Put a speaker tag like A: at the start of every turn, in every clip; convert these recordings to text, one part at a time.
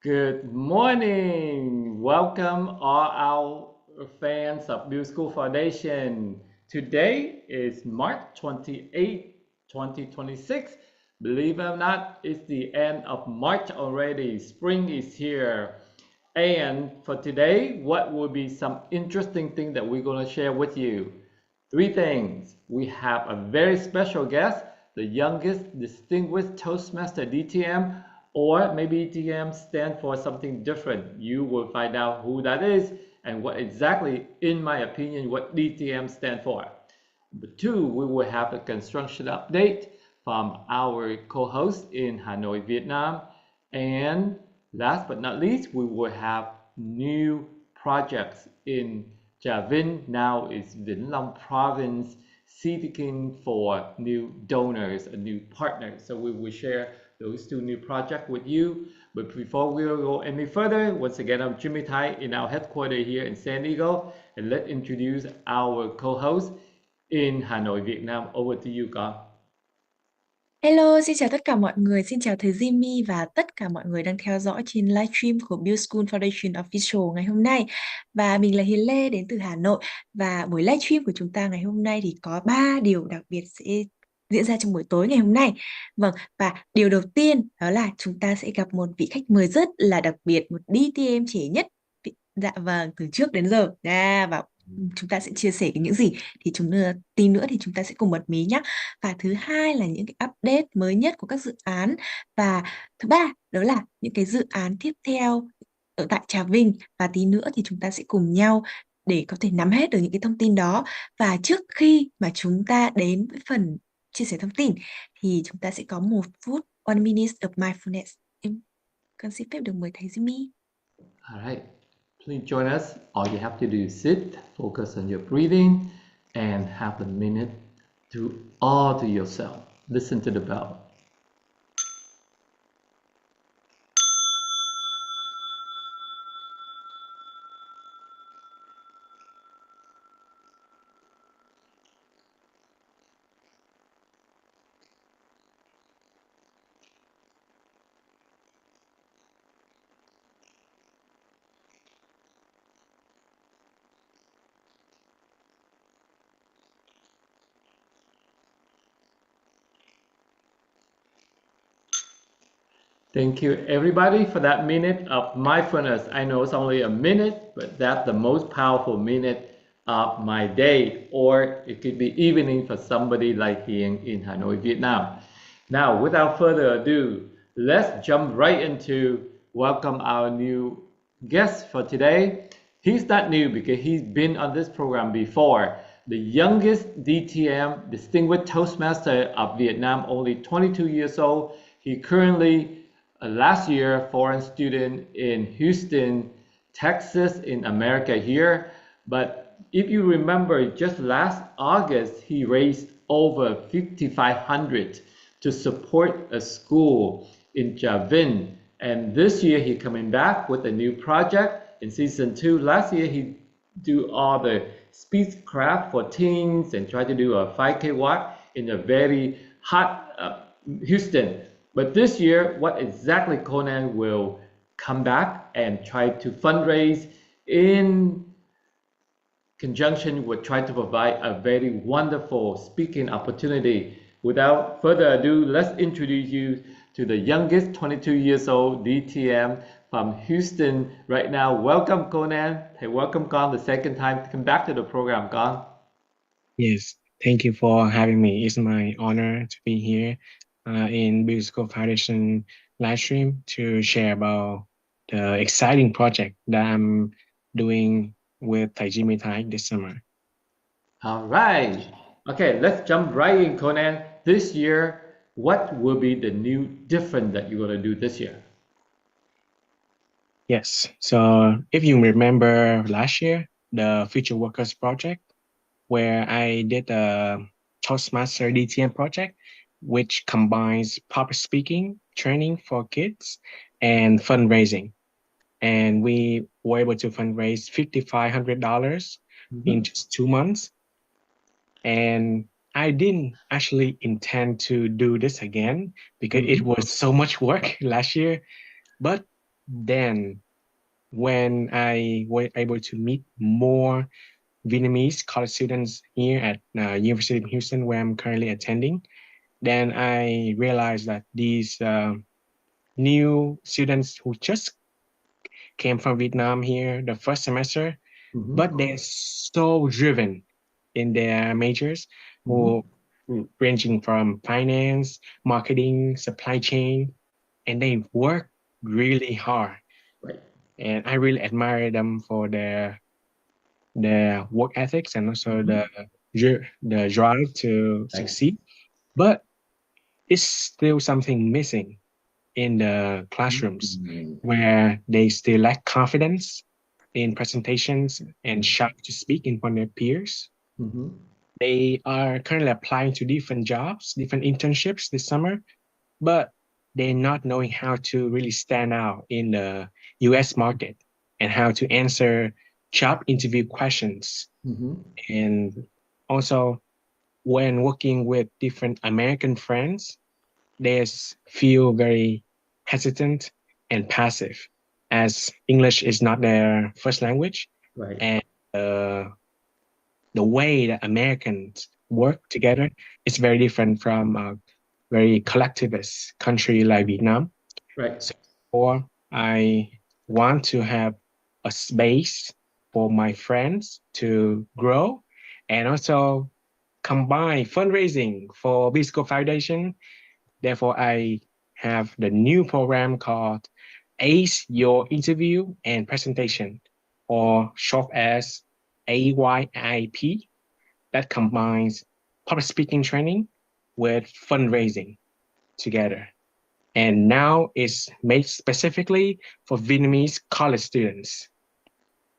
A: Good morning. Welcome all our fans of Build School Foundation. Today is March 28, 2026. Believe it or not, it's the end of March already. Spring is here. And for today, what will be some interesting thing that we're going to share with you? Three things. We have a very special guest, the youngest distinguished Toastmaster DTM, or maybe DTM stand for something different. You will find out who that is and what exactly, in my opinion, what DTM stand for. Number two, we will have a construction update from our co-host in Hanoi, Vietnam. And last but not least, we will have new projects in Trà Vinh, now is Vĩnh Long province, seeking for new donors and new partners. So we will share those two new projects with you. But before we go any further, once again, I'm Jimmy Tai in our headquarters here in San Diego, and let's introduce our co-host in Hanoi, Vietnam. Over to you, Con.
B: Hello, xin chào tất cả mọi người, xin chào thầy Jimmy và tất cả mọi người đang theo dõi trên livestream của Build School Foundation Official ngày hôm nay. Và mình là Hiền Lê đến từ Hà Nội, và buổi livestream của chúng ta ngày hôm nay thì có 3 điều đặc biệt sẽ diễn ra trong buổi tối ngày hôm nay. Vâng, và điều đầu tiên đó là chúng ta sẽ gặp một vị khách mời rất là đặc biệt, một DTM trẻ nhất. Dạ vâng, từ trước đến giờ. Và chúng ta sẽ chia sẻ những gì thì tí nữa thì chúng ta sẽ cùng bật mí nhé. Và thứ hai là những cái update mới nhất của các dự án, và thứ ba đó là những cái dự án tiếp theo ở tại Trà Vinh, và tí nữa thì chúng ta sẽ cùng nhau để có thể nắm hết được những cái thông tin đó. Và trước khi mà chúng ta đến với phần chia sẻ thông tin thì chúng ta sẽ có 1 phút, 1 minute of mindfulness. Con xin phép được mời thầy Jimmy.
A: All right. Please join us. All you have to do is sit, focus on your breathing, and have a minute all to yourself. Listen to the bell. Thank you everybody for that minute of mindfulness. I know it's only a minute, but that's the most powerful minute of my day, or it could be evening for somebody like here in Hanoi, Vietnam. Now, without further ado, let's jump right into welcome our new guest for today. He's not new because he's been on this program before. The youngest DTM, Distinguished Toastmaster of Vietnam, only 22 years old. He currently last year foreign student in Houston, Texas in America here. But if you remember, just last August he raised over 5,500 to support a school in Trà Vinh, and this year he coming back with a new project in season 2. Last year he do all the speechcraft for teens and try to do a 5K walk in a very hot Houston. But this year, what exactly Conan will come back and try to fundraise in conjunction with try to provide a very wonderful speaking opportunity. Without further ado, let's introduce you to the youngest 22 years old DTM from Houston right now. Welcome, Conan. Hey, welcome, Con, the second time to come back to the program, Con.
C: Yes, thank you for having me. It's my honor to be here in Build School Foundation live stream to share about the exciting project that I'm doing with Thầy Jimmy Tai this summer.
A: All right. Okay, let's jump right in, Conan. This year, what will be the new different that you're going to do this year?
C: Yes, so if you remember last year, the Future Workers Project, where I did a Toastmaster DTM project, which combines public speaking training for kids and fundraising. And we were able to fundraise $5,500 in just 2 months. And I didn't actually intend to do this again because it was so much work last year. But then when I was able to meet more Vietnamese college students here at University of Houston, where I'm currently attending, then I realized that these new students who just came from Vietnam here the first semester, but they're so driven in their majors, who ranging from finance, marketing, supply chain, and they work really hard.
A: Right.
C: And I really admire them for their work ethics and also the drive to succeed. But it's still something missing in the classrooms where they still lack confidence in presentations and shy to speak in front of their peers. They are currently applying to different jobs, different internships this summer, but they're not knowing how to really stand out in the US market and how to answer job interview questions. And also, when working with different American friends, they feel very hesitant and passive, as English is not their first language.
A: Right.
C: And the way that Americans work together is very different from a very collectivist country like Vietnam.
A: Right.
C: So I want to have a space for my friends to grow and also combine fundraising for Bisco Foundation. Therefore, I have the new program called Ace Your Interview and Presentation, or short as AYIP, that combines public speaking training with fundraising together. And now it's made specifically for Vietnamese college students.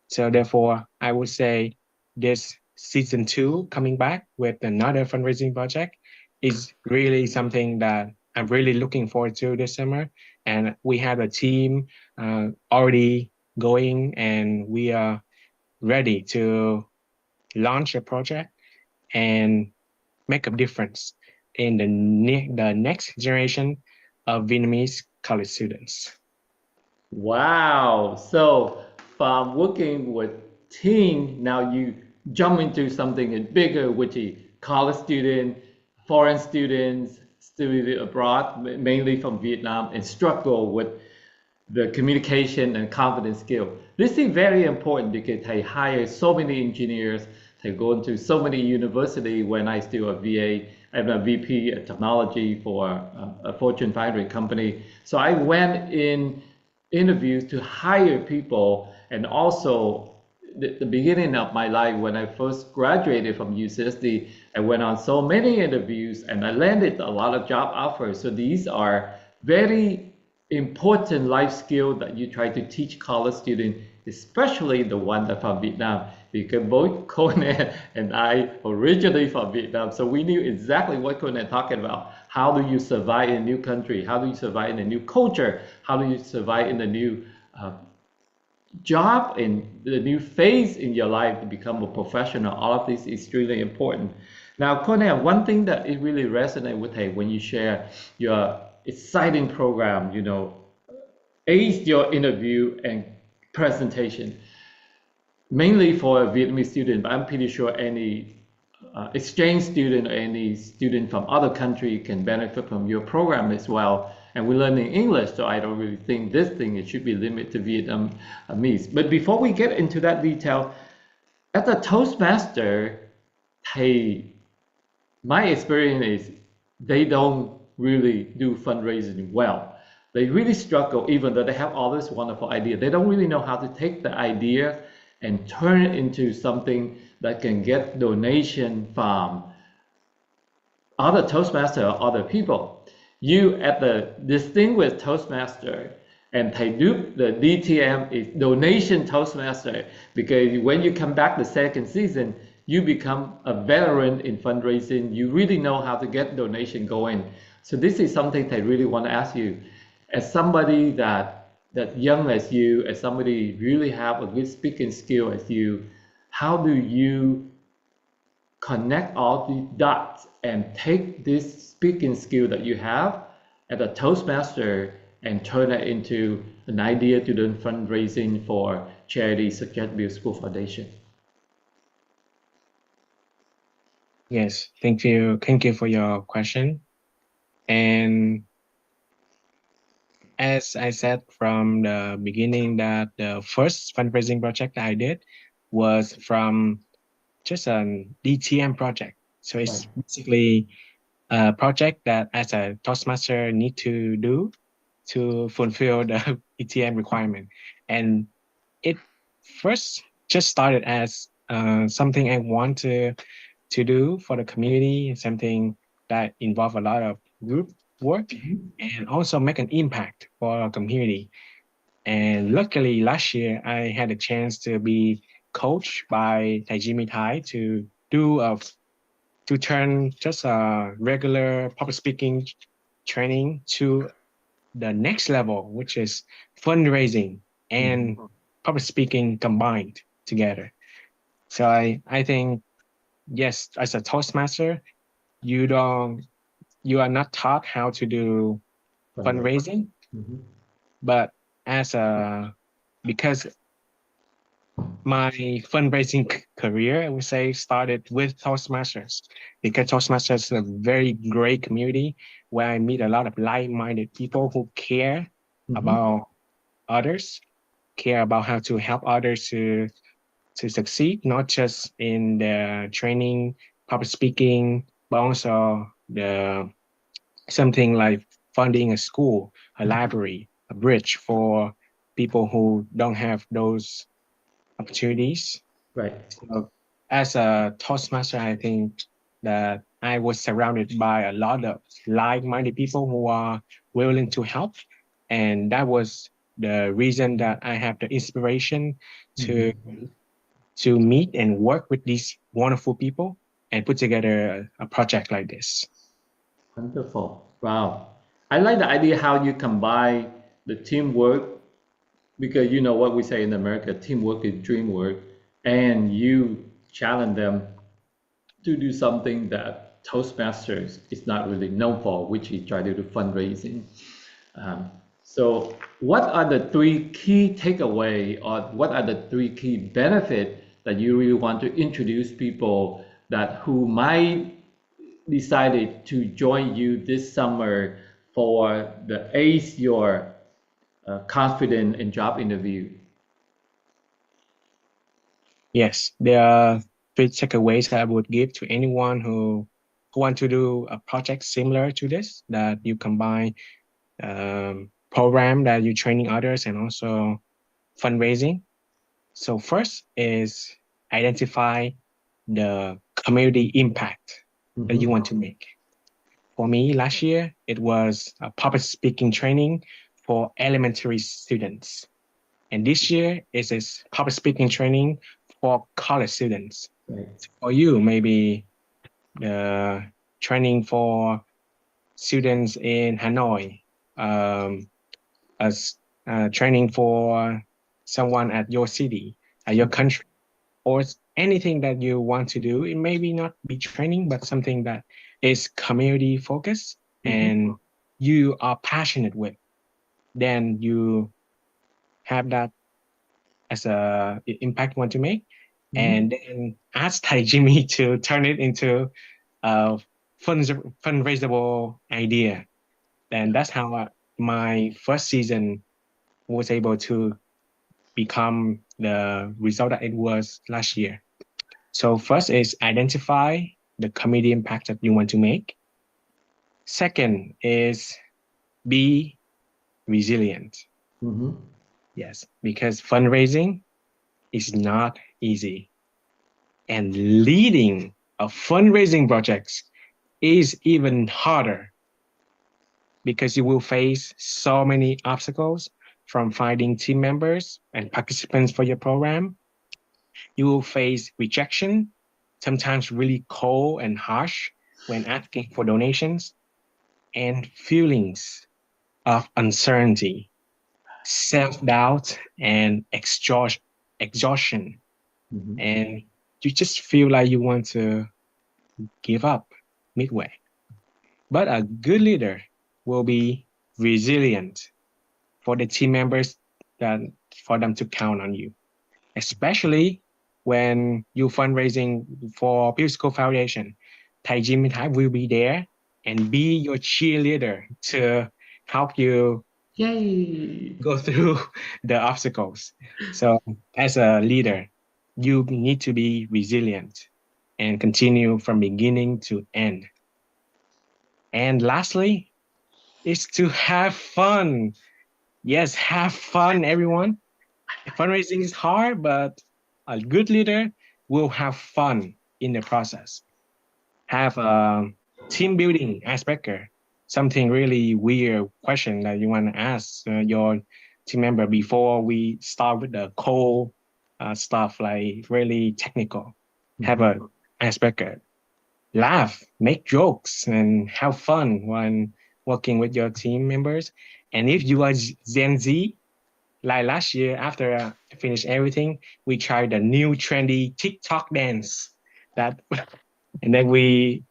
C: So therefore, I would say this season 2 coming back with another fundraising project is really something that I'm really looking forward to this summer. And we have a team already going, and we are ready to launch a project and make a difference in the next generation of Vietnamese college students.
A: Wow. So from working with team, now you jump into something bigger, which is college student, foreign students, student abroad, mainly from Vietnam, and struggle with the communication and confidence skill. This is very important because I hire so many engineers. I go into so many universities when I still a VA. I'm a VP of technology for a Fortune 500 company. So I went in interviews to hire people, and also the beginning of my life when I first graduated from UCSD, I went on so many interviews and I landed a lot of job offers. So these are very important life skills that you try to teach college students, especially the one that from Vietnam, because both Conan and I originally from Vietnam, so we knew exactly what Conan talking about. How do you survive in a new country? How do you survive in a new culture? How do you survive in a new job, in the new phase in your life to become a professional? All of this is extremely important. Now, Conan, one thing that it really resonates with me when you share your exciting program, ace your interview and presentation, mainly for a Vietnamese student, but I'm pretty sure any exchange student or any student from other country can benefit from your program as well. And we're learning English, so I don't really think this thing it should be limited to Vietnamese. But before we get into that detail, as a Toastmaster, my experience is they don't really do fundraising well. They really struggle, even though they have all this wonderful idea. They don't really know how to take the idea and turn it into something that can get donation from other Toastmasters or other people. You, at the distinguished Toastmaster, and Thầy Duke, the DTM is donation Toastmaster, because when you come back the second season, you become a veteran in fundraising. You really know how to get donation going. So this is something I really want to ask you. As somebody that young as you, as somebody really have a good speaking skill as you, how do you connect all the dots and take this speaking skill that you have as a Toastmaster and turn it into an idea to do fundraising for charities such as Build School Foundation?
C: Yes, thank you. Thank you for your question. And as I said from the beginning, that the first fundraising project I did was from just a DTM project. So it's
A: Right.
C: basically a project that as a Toastmaster need to do to fulfill the DTM requirement. And it first just started as something I want to do for the community, something that involve a lot of group work and also make an impact for our community. And luckily last year I had a chance to be coached by Jimmy Tai to do to turn just a regular public speaking training to the next level, which is fundraising and public speaking combined together. So I think, yes, as a Toastmaster, you are not taught how to do fundraising, but as a because my fundraising career, I would say, started with Toastmasters because Toastmasters is a very great community where I meet a lot of like-minded people who care about others, care about how to help others to succeed, not just in the training, public speaking, but also the something like funding a school, a library, a bridge for people who don't have those opportunities.
A: Right.
C: So as a Toastmaster, I think that I was surrounded by a lot of like-minded people who are willing to help. And that was the reason that I have the inspiration to meet and work with these wonderful people and put together a project like this.
A: Wonderful. Wow. I like the idea how you combine the teamwork, because you know what we say in America, teamwork is dream work, and you challenge them to do something that Toastmasters is not really known for, which is try to do fundraising. So what are the three key takeaway, or what are the three key benefits that you really want to introduce people that who might decided to join you this summer for the Ace Your Confident in Job Interview?
C: Yes, there are three takeaways I would give to anyone who want to do a project similar to this, that you combine program that you're training others and also fundraising. So first is identify the community impact that you want to make. For me, last year, it was a public speaking training for elementary students. And this year is this public speaking training for college students.
A: Right.
C: For you, maybe the training for students in Hanoi, as training for someone at your city, at your country, or anything that you want to do. It maybe not be training, but something that is community focused and you are passionate with. Then you have that as a impact you want to make, and then ask Thai Jimmy to turn it into a fundraisable idea. And that's how my first season was able to become the result that it was last year. So first is identify the community impact that you want to make. Second is be resilient. Yes, because fundraising is not easy. And leading a fundraising project is even harder because you will face so many obstacles, from finding team members and participants for your program. You will face rejection, sometimes really cold and harsh when asking for donations, and feelings of uncertainty, self-doubt, and exhaustion. And you just feel like you want to give up midway. But a good leader will be resilient for the team members that for them to count on you, especially when you fundraising for Pew School Foundation. Thầy Jimmy Thái will be there and be your cheerleader to help you
A: Yay!
C: go through the obstacles. So as a leader, you need to be resilient and continue from beginning to end. And lastly, is to have fun. Yes, have fun, everyone. Fundraising is hard, but a good leader will have fun in the process. Have a team building icebreaker, something really weird question that you want to ask your team member before we start with the cold stuff, like really technical. Have a icebreaker. Laugh, make jokes, and have fun when working with your team members. And if you are Gen Z, like last year, after I finished everything, we tried the new trendy TikTok dance that, and then we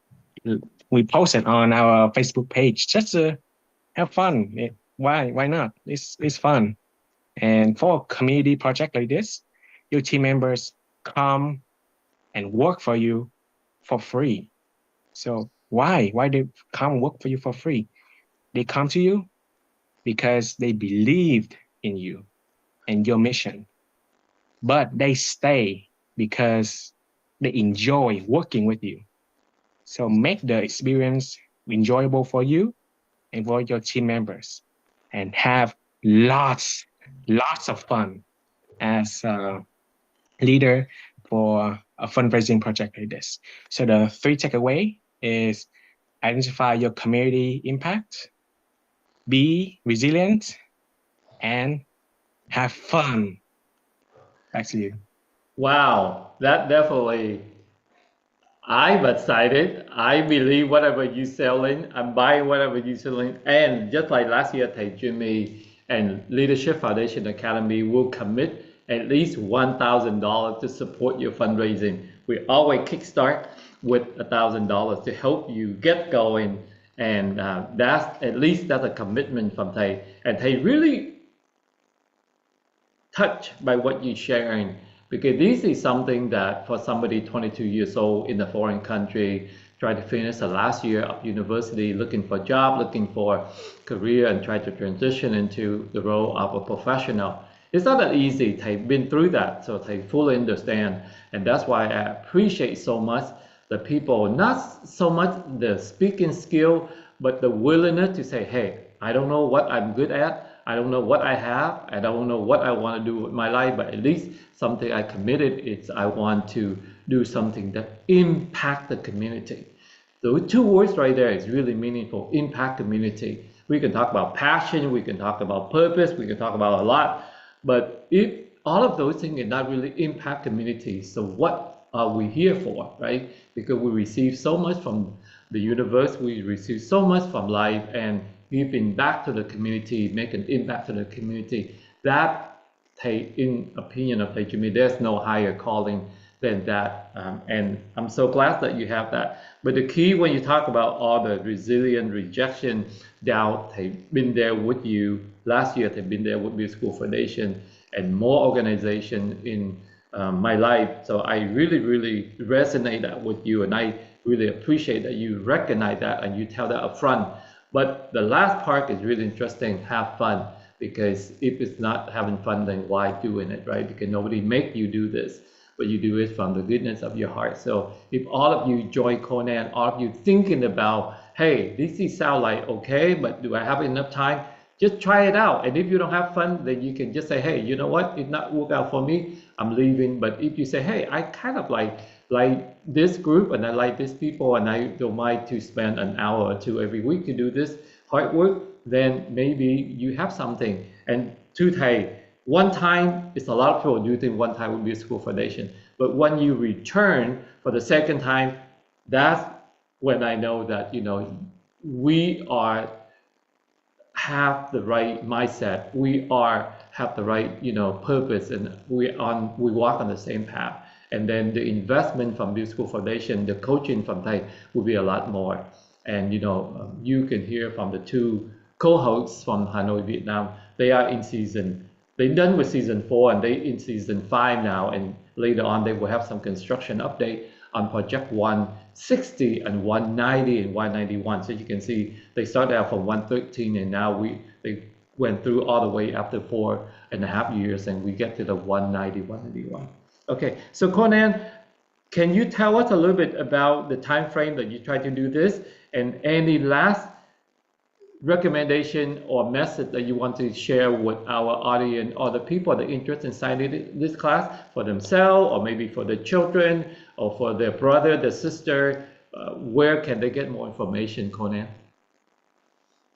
C: posted on our Facebook page just to have fun. Why not? It's fun. And for a community project like this, your team members come and work for you for free. So why they come work for you for free? They come to you because they believed in you and your mission, but they stay because they enjoy working with you. So make the experience enjoyable for you and for your team members, and have lots of fun as a leader for a fundraising project like this. So the 3 takeaway is identify your community impact, be resilient, and have fun. Back to you.
A: Wow, that definitely. I'm excited. I believe whatever you're selling, I'm buying whatever you're selling. And just like last year, Thầy Jimmy and Leadership Foundation Academy will commit at least $1,000 to support your fundraising. We always kickstart with $1,000 to help you get going. And that's a commitment from Thầy. And Thầy really touched by what you're sharing, because this is something that for somebody 22 years old in a foreign country, trying to finish the last year of university, looking for a job, looking for career, and try to transition into the role of a professional. It's not that easy. They've been through that, so they fully understand. And that's why I appreciate so much the people, not so much the speaking skill, but the willingness to say, hey, I don't know what I'm good at. I don't know what I have. I don't know what I want to do with my life, but at least something I committed is I want to do something that impact the community. Those 2 words right there is really meaningful. Impact community. We can talk about passion. We can talk about purpose. We can talk about a lot. But if all of those things are not really impact community, so what are we here for, right? Because we receive so much from the universe. We receive so much from life, and giving back to the community, make an impact to the community. That, in opinion of Thầy Jimmy, there's no higher calling than that. And I'm so glad that you have that. But the key when you talk about all the resilient, rejection, doubt, they've been there with you. Last year, they've been there with Build School Foundation and more organization in my life. So I really, really resonate that with you. And I really appreciate that you recognize that and you tell that up front. But the last part is really interesting, have fun, because if it's not having fun, then why doing it, right? Because nobody make you do this, but you do it from the goodness of your heart. So if all of you join Conan, all of you thinking about, hey, this is sound like okay, but do I have enough time? Just try it out. And if you don't have fun, then you can just say, hey, you know what? It not work out for me, I'm leaving. But if you say, hey, I kind of like this group and I like these people and I don't mind to spend an hour or 2 every week to do this hard work, then maybe you have something. And to Thầy, one time, it's a lot of people do think one time would be a school foundation. But when you return for the second time, that's when I know that, we have the right mindset, we have the right purpose, and we walk on the same path. And then the investment from Build School Foundation, the coaching from Thầy will be a lot more. And you can hear from the 2 co-hosts from Hanoi, Vietnam. They are in season. They're done with season 4 and they in season 5 now. And later on, they will have some construction update on project 160 and 190 and 191. So you can see they started out from 113 and now they went through all the way after 4.5 years and we get to the 190, 191. Okay, so Conan, can you tell us a little bit about the time frame that you try to do this and any last recommendation or message that you want to share with our audience or the people that are interested in signing this class for themselves or maybe for their children or for their brother, their sister? Where can they get more information, Conan?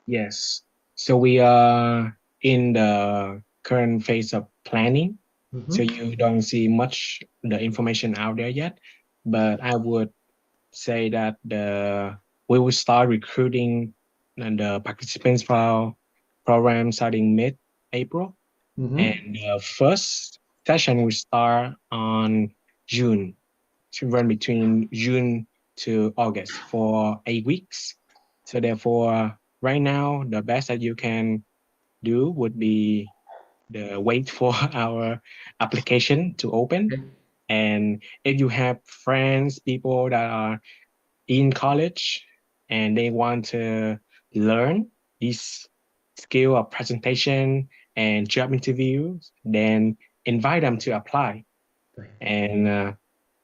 C: Yes. So we are in the current phase of planning. So you don't see much the information out there yet, but I would say that we will start recruiting the participants for our program starting mid-April. And the first session will start on June, to run between June to August for 8 weeks. So therefore, right now, the best that you can do would be wait for our application to open. And if you have friends, people that are in college and they want to learn this skill of presentation and job interviews, then invite them to apply. And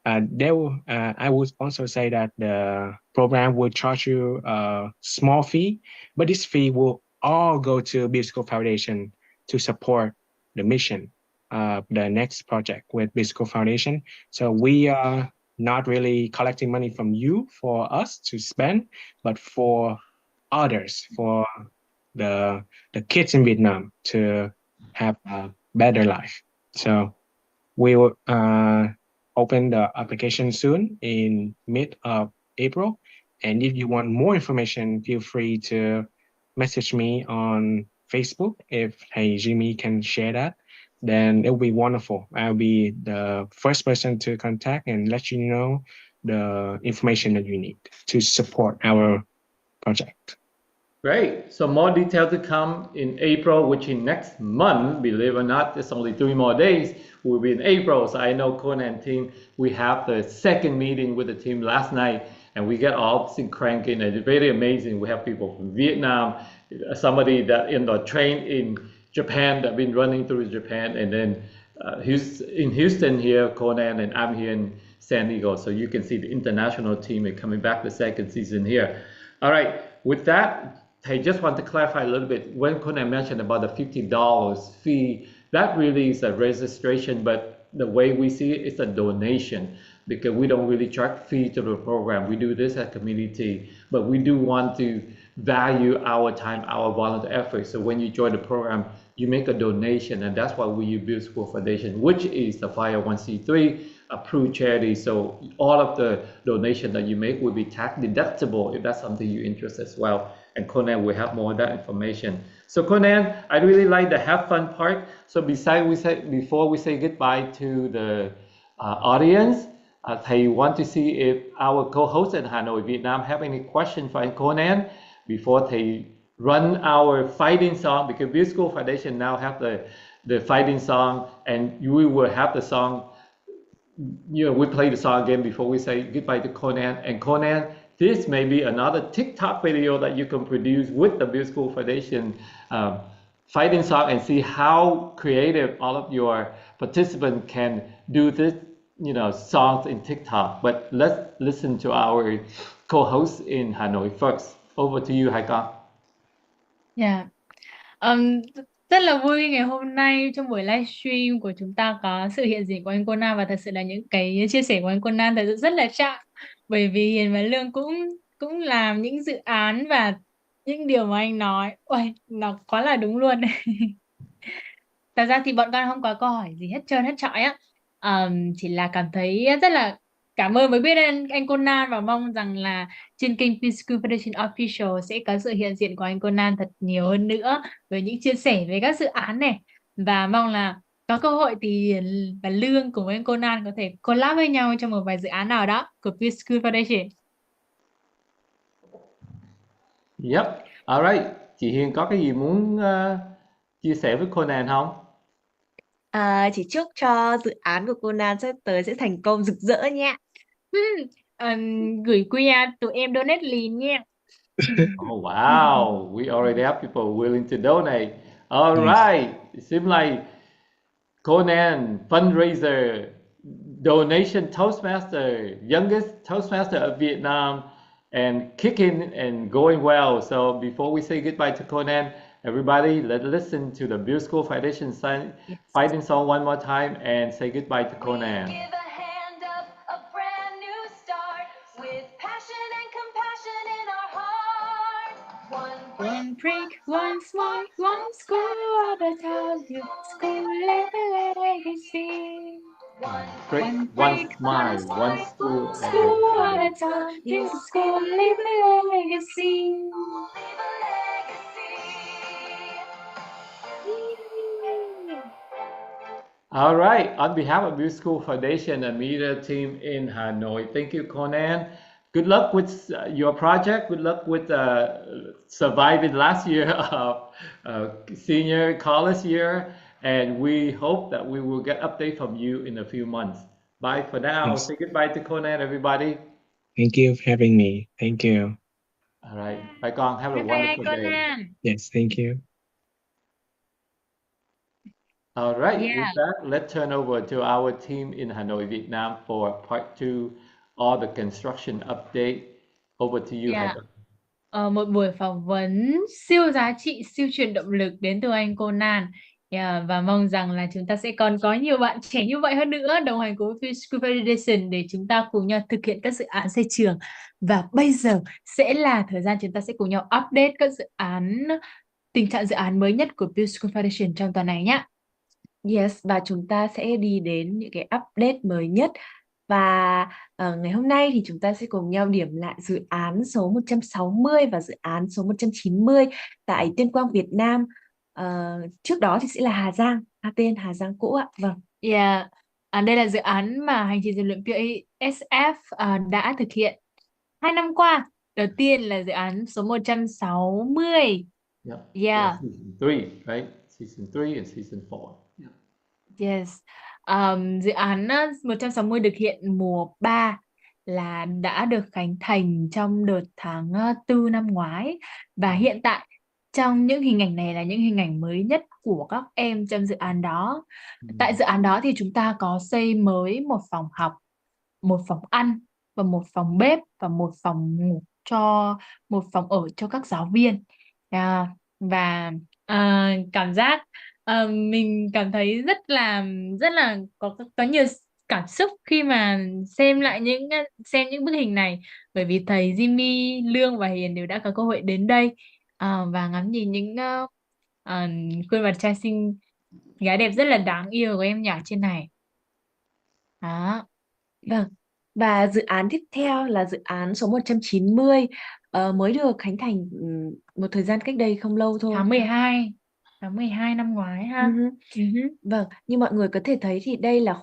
C: I would also say that the program will charge you a small fee, but this fee will all go to Build School Foundation to support the mission of the next project with Build School Foundation. So we are not really collecting money from you for us to spend, but for others, for the kids in Vietnam to have a better life. So we will open the application soon in mid of April. And if you want more information, feel free to message me on Facebook. If Hey Jimmy can share that, then it will be wonderful. I'll be the first person to contact and let you know the information that you need to support our project.
A: Great. So more details to come in April, which is next month. Believe it or not, it's only 3 more days. We'll be in April. So I know Conan team, we have the second meeting with the team last night and we get all cranking and it's very amazing. We have people from Vietnam, somebody that in the train in Japan that been running through Japan, and then in Houston here, Conan, and I'm here in San Diego. So you can see the international team is coming back the second season here. All right, with that, I just want to clarify a little bit. When Conan mentioned about the $50 fee, that really is a registration, but the way we see it, it's a donation because we don't really charge fee to the program. We do this as a community, but we do want to value our time, our volunteer effort. So when you join the program, you make a donation, and that's why we use Build School Foundation, which is the 501c3 approved charity. So all of the donation that you make will be tax deductible if that's something you're interested as well. And Conan will have more of that information. So Conan, I really like the have fun part. So before we say goodbye to the audience, I want to see if our co-host in Hanoi, Vietnam, have any questions for Conan before they run our fighting song, because Build School Foundation now have the fighting song, and we will have the song. We play the song again before we say goodbye to Conan. And Conan, this may be another TikTok video that you can produce with the Build School Foundation fighting song and see how creative all of your participants can do this, songs in TikTok. But let's listen to our co-host in Hanoi first. Over to you, Hai Con.
D: Dạ. Rất là vui ngày hôm nay trong buổi livestream của chúng ta có sự hiện diện của anh Conan, và thật sự là những cái chia sẻ của anh Conan thật sự rất là chạm, bởi vì Hiền và Lương cũng làm những dự án và những điều mà anh nói, ôi, nó quá là đúng luôn. Thật ra thì bọn con không có câu hỏi gì hết trơn hết trọi á, chỉ là cảm thấy rất là cảm ơn với biết anh Conan, và mong rằng là trên kênh Build School Foundation Official sẽ có sự hiện diện của anh Conan thật nhiều hơn nữa với những chia sẻ về các dự án này, và mong là có cơ hội thì Hiền và Lương cùng với anh Conan có thể collab với nhau trong một vài dự án nào đó của Build School Foundation.
A: Yep. All right. Chị Hiền có cái gì muốn chia sẻ với Conan không?
B: Chỉ chúc cho dự án của Conan sắp tới sẽ thành công rực rỡ nha.
D: Gửi QR tụi em donate liền nha.
A: Oh wow, we already have people willing to donate. All
C: Yes.
A: right, it seems like Conan Fundraiser donation Toastmaster, youngest Toastmaster of Vietnam, and kicking and going well. So before we say goodbye to Conan, everybody, let's listen to the Build School Foundation
B: Yes.
A: fighting song one more time and say goodbye to Conan.
E: We give a hand up, a brand new start, with passion and compassion in our heart.
D: One brick, one smile, one school at a time. Your school legacy.
A: Great.
D: One
A: One
D: brick,
A: smile,
D: one
A: one
D: smile,
A: school
D: one
A: at a
D: school at
A: time.
D: a time. Your school legacy.
E: Leave a legacy.
A: All right. On behalf of Build School Foundation and media team in Hanoi, thank you, Conan. Good luck with your project. Good luck with surviving last year of senior college year. And we hope that we will get update from you in a few months. Bye for now.
C: Yes.
A: Say goodbye to Conan, everybody.
C: Thank you for having me. Thank you.
A: All right. Bye, con. Have a
D: Bye bye
A: wonderful day.
D: Conan.
C: Yes, thank you.
A: All right,
D: Yeah.
A: with that, let's turn over to our team in Hanoi, Vietnam for part 2, all the construction update. Over to you,
D: Yeah.
A: Hải.
D: Một buổi phỏng vấn siêu giá trị, siêu truyền động lực đến từ anh Conan. Và mong rằng là chúng ta sẽ còn có nhiều bạn trẻ như vậy hơn nữa đồng hành cùng với School Foundation để chúng ta cùng nhau thực hiện các dự án xây trường. Và bây giờ sẽ là thời gian chúng ta sẽ cùng nhau update các dự án, tình trạng dự án mới nhất của Build School Foundation trong tuần này nhé.
B: Yes, và chúng ta sẽ đi đến những cái update mới nhất. Và ngày hôm nay thì chúng ta sẽ cùng nhau điểm lại dự án số 160 và dự án số 190 tại Tuyên Quang, Việt Nam. Trước đó thì sẽ là Hà Giang, tên Hà Giang cũ ạ. Vâng.
D: Yeah. Đây là dự án mà hành trình rèn luyện PASF đã thực hiện 2 năm qua. Đầu tiên là dự án số 160.
A: Yep.
D: Yeah.
A: Season 3, right? Season 3 and Season 4. Yep.
D: Yes. Dự án 160 được hiện mùa 3 là đã được khánh thành trong đợt tháng 4 năm ngoái. Và hiện tại trong những hình ảnh này là những hình ảnh mới nhất của các em trong dự án đó. Tại dự án đó thì chúng ta có xây mới một phòng học, một phòng ăn và một phòng bếp và một phòng ngủ một phòng ở cho các giáo viên. Và cảm giác mình cảm thấy rất là có nhiều cảm xúc khi mà xem những bức hình này, bởi vì thầy Jimmy, Lương và Hiền đều đã có cơ hội đến đây và ngắm nhìn những khuôn mặt trai xinh gái đẹp rất là đáng yêu của em nhỏ trên này. Đó.
B: Vâng. Và dự án tiếp theo là dự án số 190 mới được khánh thành một thời gian cách đây không lâu thôi.
D: Tháng 12 năm ngoái ha.
B: Vâng, như mọi người có thể thấy thì đây là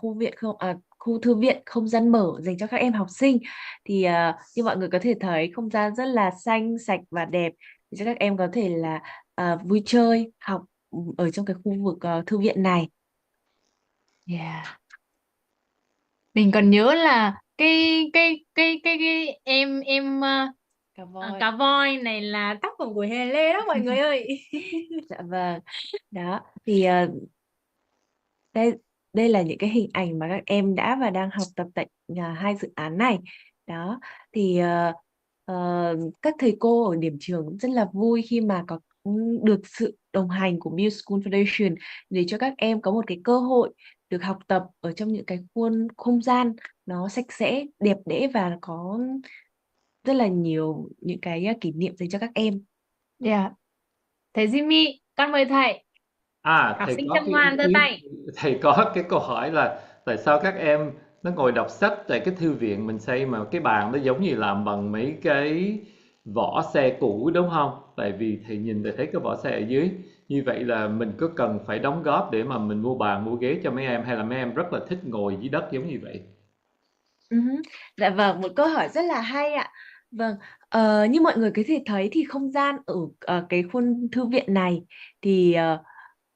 B: khu thư viện không gian mở dành cho các em học sinh. Thì như mọi người có thể thấy không gian rất là xanh, sạch và đẹp để cho các em có thể là vui chơi, học ở trong cái khu vực thư viện này.
D: Yeah. Mình còn nhớ là cái em cá voi này là tác phẩm của Hề Lê đó mọi người ơi.
B: Dạ vâng. Đó thì đây là những cái hình ảnh mà các em đã và đang học tập tại hai dự án này. Đó thì các thầy cô ở điểm trường cũng rất là vui khi mà có được sự đồng hành của Build School Foundation để cho các em có một cái cơ hội được học tập ở trong những cái không gian nó sạch sẽ, đẹp đẽ và có rất là nhiều những cái kỷ niệm dành cho các em.
D: Yeah. Thầy Jimmy, con mời thầy. Học
A: thầy
D: sinh
A: có
D: chăm ngoan giơ tay.
A: Thầy có cái câu hỏi là tại sao các em nó ngồi đọc sách tại cái thư viện mình xây mà cái bàn nó giống như làm bằng mấy cái vỏ xe cũ đúng không? Tại vì thầy nhìn thấy cái vỏ xe ở dưới. Như vậy là mình có cần phải đóng góp để mà mình mua bàn mua ghế cho mấy em, hay là mấy em rất là thích ngồi dưới đất giống như vậy?
B: Dạ vâng, một câu hỏi rất là hay ạ. Vâng, Như mọi người có thể thấy thì không gian ở cái khuôn thư viện này thì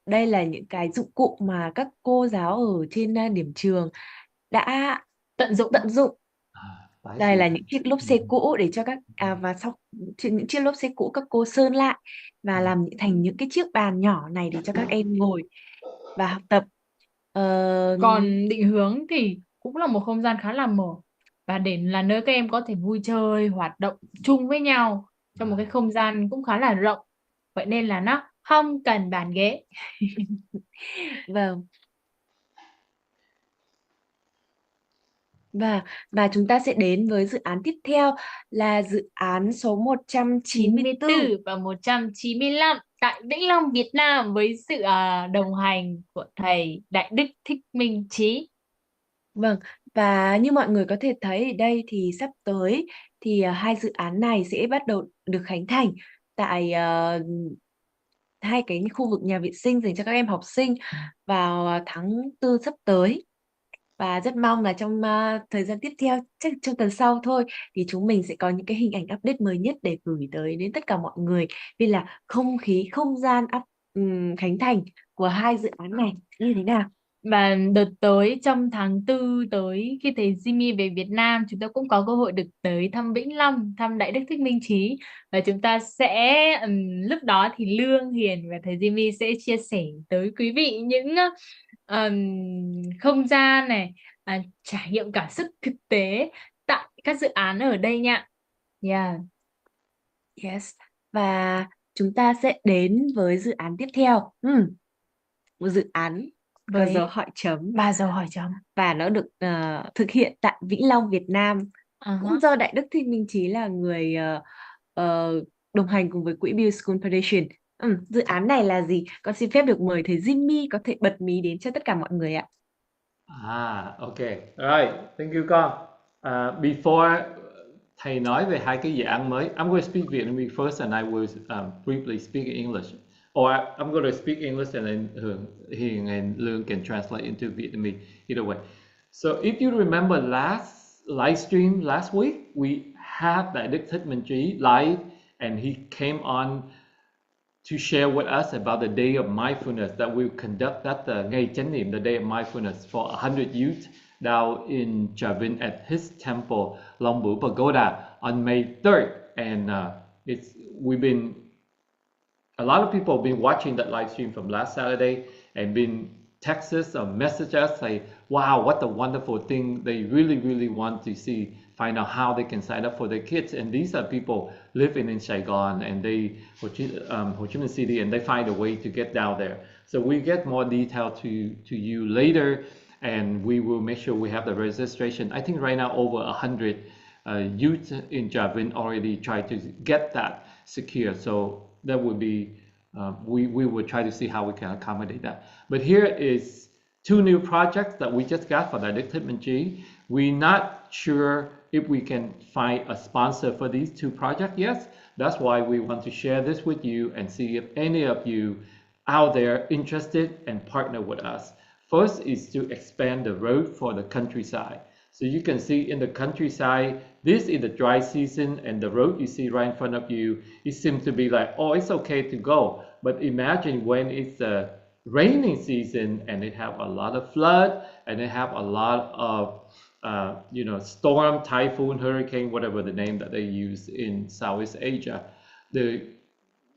B: đây là những cái dụng cụ mà các cô giáo ở trên điểm trường đã
D: Tận dụng.
B: tận dụng.
A: Tái
B: Đây
A: sử
B: là những chiếc lốp xe cũ để cho và sau những chiếc lốp xe cũ các cô sơn lại và làm thành những cái chiếc bàn nhỏ này để cho các em ngồi và học tập.
D: Còn định hướng thì cũng là một không gian khá là mở và để là nơi các em có thể vui chơi, hoạt động chung với nhau trong một cái không gian cũng khá là rộng. Vậy nên là nó không cần bàn ghế.
B: Vâng. Và chúng ta sẽ đến với dự án tiếp theo là dự án số 194.
D: 94 và 195 tại Vĩnh Long, Việt Nam với sự đồng hành của thầy Đại Đức Thích Minh Trí.
B: Vâng, và như mọi người có thể thấy ở đây thì sắp tới thì hai dự án này sẽ bắt đầu được khánh thành tại hai cái khu vực nhà vệ sinh dành cho các em học sinh vào tháng 4 sắp tới. Và rất mong là trong thời gian tiếp theo, chắc trong tuần sau thôi, thì chúng mình sẽ có những cái hình ảnh update mới nhất để gửi tới đến tất cả mọi người. Vì là không khí, không gian khánh thành của hai dự án này như thế nào.
D: Và đợt tới trong tháng 4 tới khi thầy Jimmy về Việt Nam, chúng ta cũng có cơ hội được tới thăm Vĩnh Long, thăm Đại Đức Thích Minh Trí, và chúng ta sẽ lúc đó thì Lương Hiền và thầy Jimmy sẽ chia sẻ tới quý vị những không gian này, trải nghiệm cảm xúc thực tế tại các dự án ở đây nha. Yeah.
B: Yes. Và chúng ta sẽ đến với dự án tiếp theo. Một dự án có
D: Với
B: dấu hỏi chấm
D: 3 dấu hỏi chấm.
B: và nó được thực hiện tại Vĩnh Long, Việt Nam. Cũng do Đại Đức Thích Minh Trí là người đồng hành cùng với quỹ Bill School Foundation. Dự án này là gì? Con xin phép được mời thầy Jimmy có thể bật mí đến cho tất cả mọi người ạ.
A: Okay. Alright, thank you con. Before thầy nói về hai cái dự án mới, I'm going to speak Vietnamese first and I will briefly speak English. Or I'm going to speak English and then Hiền and Lương can translate into Vietnamese, either way. So if you remember last live stream last week, we had Đại Đức Thích Minh Trí live and he came on to share with us about the day of mindfulness that we'll conduct at the Ngày Chánh Niệm, the day of mindfulness for 100 youth down in Chavin at his temple, Long Bu Pagoda on May 3rd. And a lot of people have been watching that live stream from last Saturday and been text us or message us say, wow, what a wonderful thing. They really, really want to find out how they can sign up for their kids. And these are people living in Saigon and Ho Chi Minh City, and they find a way to get down there. So we get more detail to you later, and we will make sure we have the registration. I think right now over 100 youth in Javin already tried to get that secure. So that would be, we will try to see how we can accommodate that. But here is two new projects that we just got for the Đại Đức Thích Minh Trí. We're not sure if we can find a sponsor for these two projects yet. That's why we want to share this with you and see if any of you out there interested and partner with us. First is to expand the road for the countryside. So you can see in the countryside, this is the dry season, and the road you see right in front of you, it seems to be like, oh, it's okay to go. But imagine when it's a raining season and it have a lot of flood and it have a lot of storm, typhoon, hurricane, whatever the name that they use in Southeast Asia. The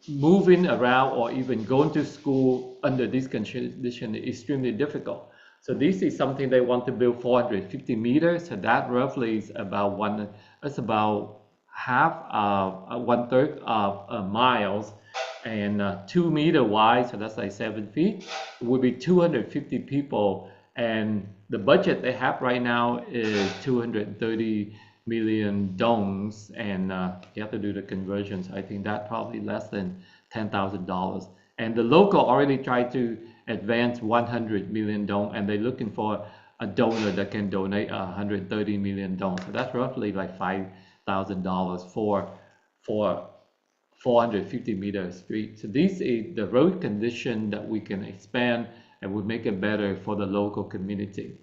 A: moving around or even going to school under this condition is extremely difficult. So this is something they want to build 450 meters. So that roughly is about one third of miles, and 2 meter wide. So that's like 7 feet. It would be 250 people, and the budget they have right now is 230 million dongs, and you have to do the conversions. I think that probably less than $10,000. And the local already tried to advance 100 million dong, and they're looking for a donor that can donate 130 million dong. So that's roughly like $5,000 for 450 meter street. So this is the road condition that we can expand and would make it better for the local community.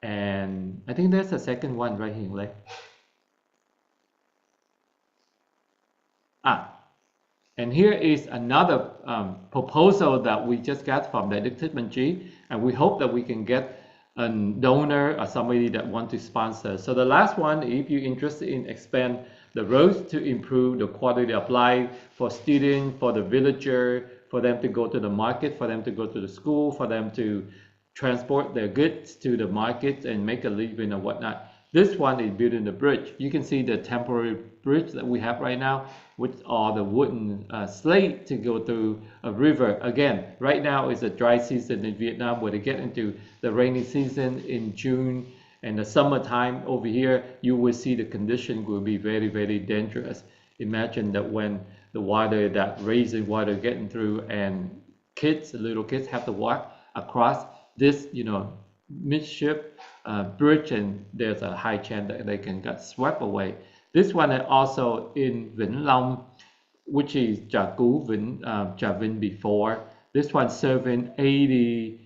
A: And I think there's a second one right here, like. And here is another proposal that we just got from the Addicted Manji, and we hope that we can get a donor or somebody that want to sponsor. So the last one, if you're interested in expand the roads to improve the quality of life for students, for the villager, for them to go to the market, for them to go to the school, for them to transport their goods to the market and make a living or whatnot. This one is building the bridge. You can see the temporary bridge that we have right now, which are the wooden slate to go through a river. Again, right now is a dry season in Vietnam, where they get into the rainy season in June and the summertime over here, you will see the condition will be very, very dangerous. Imagine that when the water, that raising water getting through, and kids, little kids have to walk across this, midship bridge, and there's a high chance that they can get swept away. This one is also in Vĩnh Long, which is Trà Cú, Trà Vinh before. This one serving 80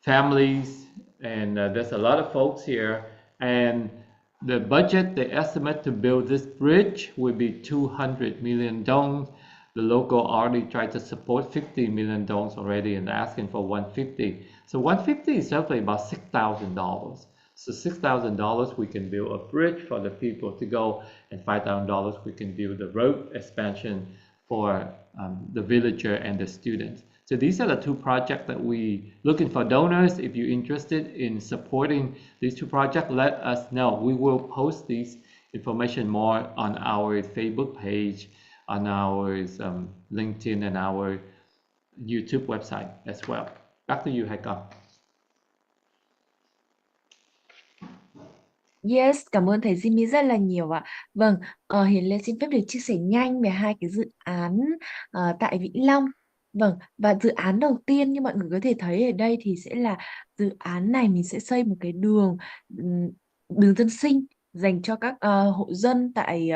A: families, and there's a lot of folks here. And the budget, the estimate to build this bridge would be 200 million dong. The local already tried to support 50 million dong already, and asking for 150. So 150 is roughly about $6,000. So $6,000 we can build a bridge for the people to go, and $5,000 we can build the road expansion for the villager and the students. So these are the two projects that we looking for donors. If you're interested in supporting these two projects, let us know. We will post these information more on our Facebook page, on our LinkedIn, and our YouTube website as well. Back to you, Hải Con.
B: Yes, cảm ơn thầy Jimmy rất là nhiều ạ. Vâng, Hiền Lê xin phép được chia sẻ nhanh về hai cái dự án tại Vĩnh Long. Vâng, và dự án đầu tiên như mọi người có thể thấy ở đây thì sẽ là dự án này mình sẽ xây một cái đường dân sinh dành cho các hộ dân tại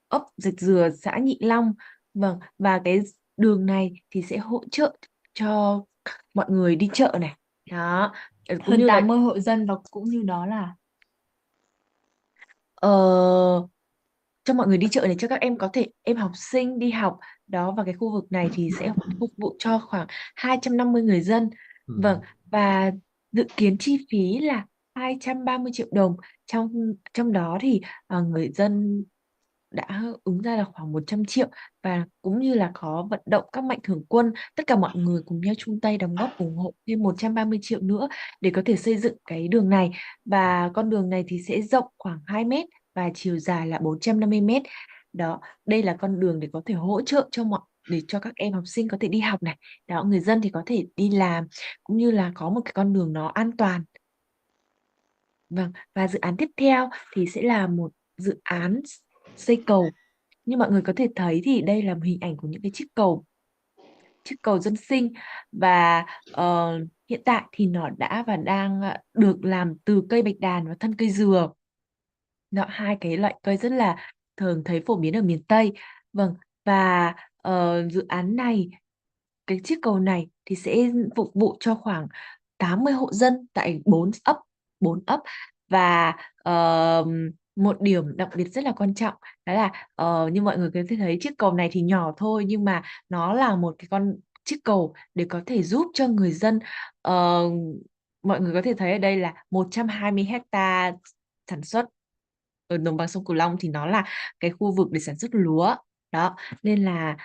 B: ấp Rạch Dừa, xã Nhị Long. Vâng, và cái đường này thì sẽ hỗ trợ cho mọi người đi chợ này. Đó, cũng
D: Hơn
B: như là
D: 80 hộ dân, và cũng như đó là
B: Ờ, cho mọi người đi chợ này, cho các em có thể học sinh đi học đó, và cái khu vực này thì sẽ phục vụ cho khoảng 250 người dân. Vâng, và dự kiến chi phí là 230 triệu đồng, trong đó thì người dân đã ứng ra là khoảng 100 triệu, và cũng như là có vận động các mạnh thường quân, tất cả mọi người cùng nhau chung tay đóng góp ủng hộ thêm 130 triệu nữa để có thể xây dựng cái đường này. Và con đường này thì sẽ rộng khoảng 2 mét và chiều dài là 450 mét. Đó, đây là con đường để có thể hỗ trợ để cho các em học sinh có thể đi học này. Đó, người dân thì có thể đi làm, cũng như là có một cái con đường nó an toàn. Vâng, và dự án tiếp theo thì sẽ là một dự án xây cầu. Như mọi người có thể thấy thì đây là một hình ảnh của những cái chiếc cầu dân sinh, và hiện tại thì nó đã và đang được làm từ cây bạch đàn và thân cây dừa. Đó, hai cái loại cây rất là thường thấy phổ biến ở miền Tây. Vâng, và dự án này, cái chiếc cầu này thì sẽ phục vụ cho khoảng 80 hộ dân tại 4 ấp. Và một điểm đặc biệt rất là quan trọng đó là như mọi người có thể thấy, chiếc cầu này thì nhỏ thôi, nhưng mà nó là một cái chiếc cầu để có thể giúp cho người dân. Mọi người có thể thấy ở đây là 120 hecta sản xuất. Ở đồng bằng sông Cửu Long thì nó là cái khu vực để sản xuất lúa. Đó, nên là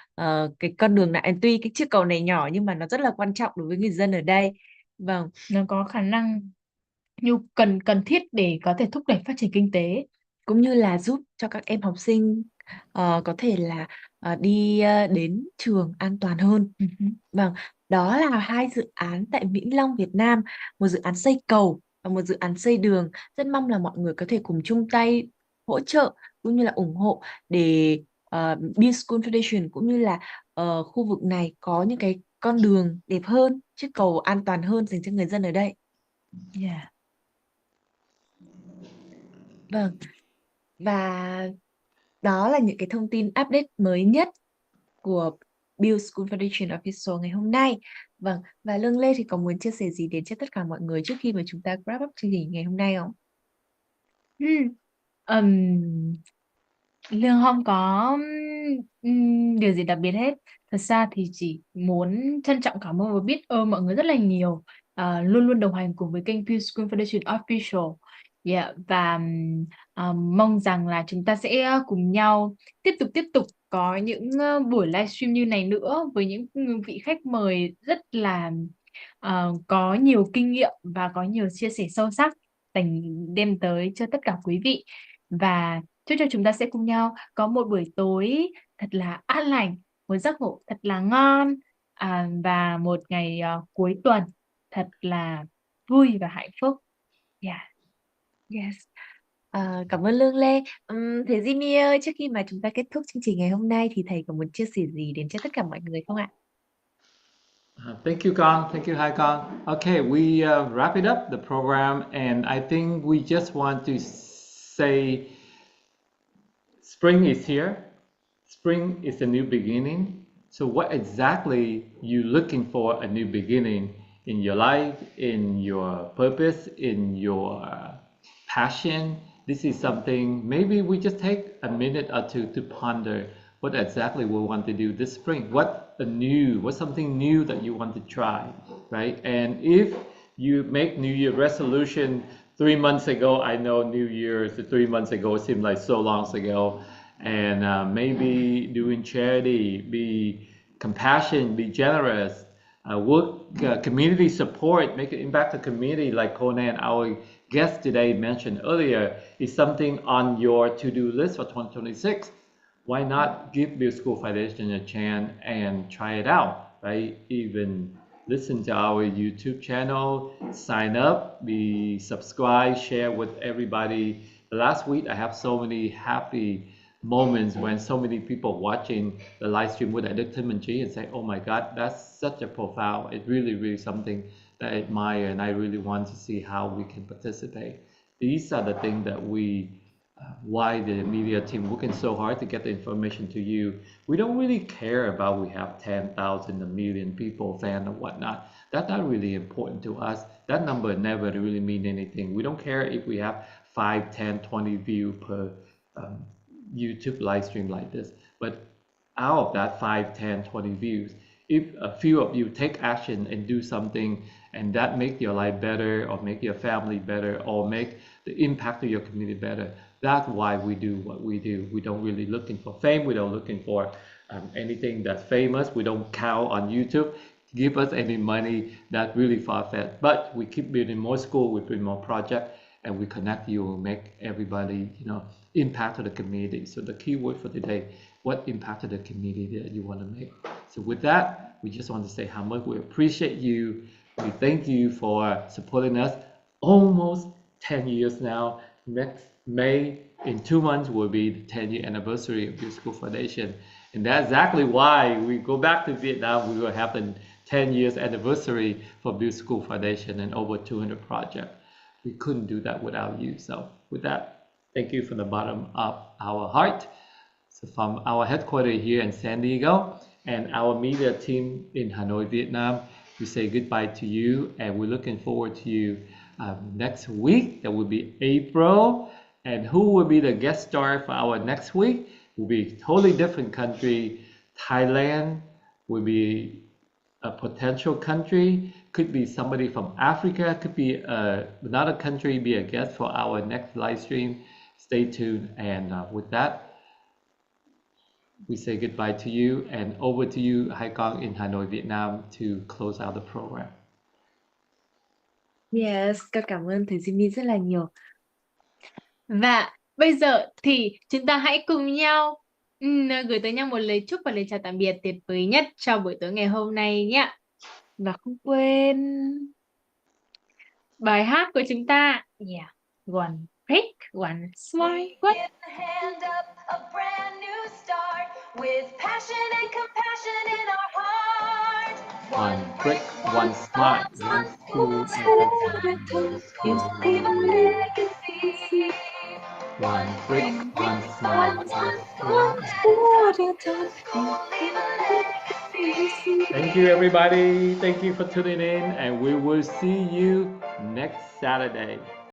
B: cái con đường này, tuy cái chiếc cầu này nhỏ nhưng mà nó rất là quan trọng đối với người dân ở đây. Vâng,
D: nó có khả năng cần thiết để có thể thúc đẩy phát triển kinh tế,
B: cũng như là giúp cho các em học sinh có thể là đi đến trường an toàn hơn. Vâng, đó là hai dự án tại Vĩnh Long, Việt Nam, một dự án xây cầu và một dự án xây đường. Rất mong là mọi người có thể cùng chung tay hỗ trợ cũng như là ủng hộ để Build School Foundation cũng như là khu vực này có những cái con đường đẹp hơn, chiếc cầu an toàn hơn dành cho người dân ở đây.
D: Yeah.
B: Vâng, và đó là những cái thông tin update mới nhất của Build School Foundation Official ngày hôm nay. Vâng, và Lương Lê thì có muốn chia sẻ gì đến cho tất cả mọi người trước khi mà chúng ta wrap up chương trình ngày hôm nay không?
D: Lương không có điều gì đặc biệt hết. Thật ra thì chỉ muốn trân trọng cảm ơn và biết ơn mọi người rất là nhiều, luôn luôn đồng hành cùng với kênh Pew School Foundation Official. Yeah, và mong rằng là chúng ta sẽ cùng nhau tiếp tục có những buổi livestream như này nữa với những vị khách mời rất là có nhiều kinh nghiệm và có nhiều chia sẻ sâu sắc đem tới cho tất cả quý vị. Và chúc cho chúng ta sẽ cùng nhau có một buổi tối thật là an lành, một giấc ngủ thật là ngon, và một ngày cuối tuần thật là vui và hạnh phúc. Yeah.
B: Yes. Cảm ơn Lương Lê. Thầy Jimmy ơi, trước khi mà chúng ta kết thúc chương trình ngày hôm nay thì thầy có muốn chia sẻ gì đến cho tất cả mọi người không ạ?
A: Thank you, Con. Thank you, Hai Con. Okay, we wrap it up the program, and I think we just want to say spring is here. Spring is a new beginning. So what exactly you looking for a new beginning in your life, in your purpose, in your passion? This is something maybe we just take a minute or two to ponder what exactly we want to do this spring. What's something new that you want to try, right? And if you make New Year resolution 3 months ago, I know New Year's 3 months ago seemed like so long ago, and maybe doing charity, be compassionate, be generous, work community support, make an impact to community like Conan, our guest today mentioned earlier, is something on your to-do list for 2026. Why not give Bill School Foundation a chance and try it out, right? Even listen to our YouTube channel, sign up, be subscribe, share with everybody. Last week, I have so many happy moments when so many people watching the live stream with Tim and G and say, oh my God, that's such a profound, it's really something that I admire, and I really want to see how we can participate. These are the things that why the media team working so hard to get the information to you. We don't really care about we have 10,000, a million people, fan or whatnot. That's not really important to us. That number never really mean anything. We don't care if we have 5, 10, 20 views per YouTube live stream like this. But out of that 5, 10, 20 views, if a few of you take action and do something and that make your life better or make your family better or make the impact of your community better, that's why we do what we do. We don't really looking for fame. We don't looking for anything that's famous. We don't count on YouTube give us any money. That's really far-fetched. But we keep building more school, we build more projects, and we connect you, make everybody, impact to the community. So the key word for today, what impact to the community that you want to make. So with that, we just want to say how much we appreciate you. We thank you for supporting us almost 10 years now. Next May, in 2 months, will be the 10-year anniversary of Bill School Foundation. And that's exactly why we go back to Vietnam. We will have the 10 years anniversary for Bill School Foundation and over 200 projects. We couldn't do that without you. So with that, thank you from the bottom of our heart. So from our headquarters here in San Diego and our media team in Hanoi, Vietnam, we say goodbye to you, and we're looking forward to you next week. That will be April. And who will be the guest star for our next week? Will be a totally different country. Thailand will be a potential country. Could be somebody from Africa. Could be another country be a guest for our next live stream. Stay tuned. And with that, we say goodbye to you, and over to you, Hai Kong in Hanoi, Vietnam, to close out the program.
B: Yes, con cảm ơn thầy Jimmy rất là nhiều.
D: Và bây giờ thì chúng ta hãy cùng nhau gửi tới nhau một lời chúc và lời chào tạm biệt tuyệt vời nhất cho buổi tối ngày hôm nay nhé.
B: Và không quên
D: bài hát của chúng ta. Yeah. One break, one smile, one.
E: Give the hand up a brand new start with passion and compassion in our heart.
A: One brick, one smile, one school at a time.
E: Leave a legacy.
A: One brick, one smile, one school.
E: Leave a legacy.
A: Thank you, everybody. Thank you for tuning in, and we will see you next Saturday.